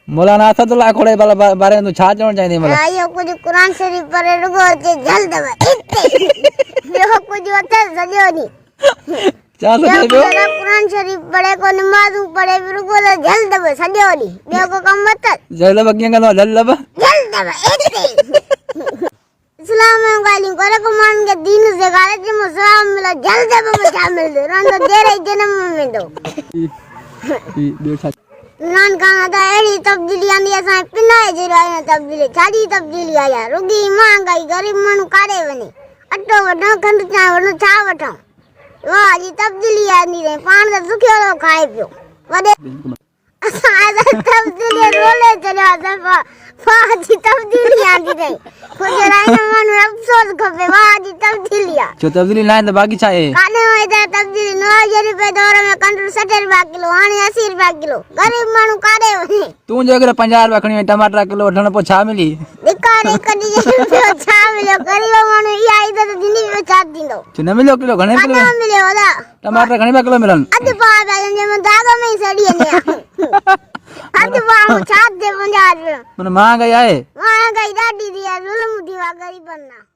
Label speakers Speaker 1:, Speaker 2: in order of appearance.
Speaker 1: मौलाना असदुल्लाह खोड़े बारे में छा चवण चाहिए मतलब
Speaker 2: आयो कुछ कुरान शरीफ पर रुगो जे जल्द यो कुछ वते सजो नी
Speaker 1: छा सजो
Speaker 2: कुरान शरीफ पढ़े को नमाज पढ़े रुगो जल्द सजो नी बियो को कम मत
Speaker 1: जल्द किया कंदो जल्द
Speaker 2: इस्लाम में गाली करे को मान के दीन से गाले जे मुसलाम मिला जल्द में शामिल दे रंद देरे जन्म में दो नान खाना था एड़ी तब्दीली आंदी असां पिनाए जे राय तब्दीली छाड़ी तब्दीली आया रुगी महंगाई गरीब मानू काड़े वने अटो वठो खंड चा वठो छा वठो वाह जी तब्दीली आंदी रे पाण त सुखियो खाए पियो वडे असां तब्दीली रोले चला दफा वाह जी तब्दीली आंदी रे खुद राय मानू अफसोस खपे वाह जी तब्दीली आ
Speaker 1: जो तब्दीली ना त बाकी छा है
Speaker 2: काने होय त तब्दीली 9000 रुपए दौर में कंट्रोल 60 रुपया किलो हाने 80 रुपया किलो गरीब मानू काड़े वने
Speaker 1: तू जो अगर 50 रुपया खणी टमाटर किलो वठण पो छा मिली
Speaker 2: दिकारी कदी छा मिलियो गरीब मानू ई आई त दिनी में छा दींदो
Speaker 1: जो न मिलियो किलो घणे किलो
Speaker 2: काने मिलियो दा
Speaker 1: टमाटर घणे रुपया किलो मिलन
Speaker 2: अध पा जे में दाग में सड़ी ने अध पा छा दे 50 रुपया
Speaker 1: मन महंगाई आहे
Speaker 2: महंगाई ॾाढी थी आहे ज़ुल्म थी आहे गरीबनि ना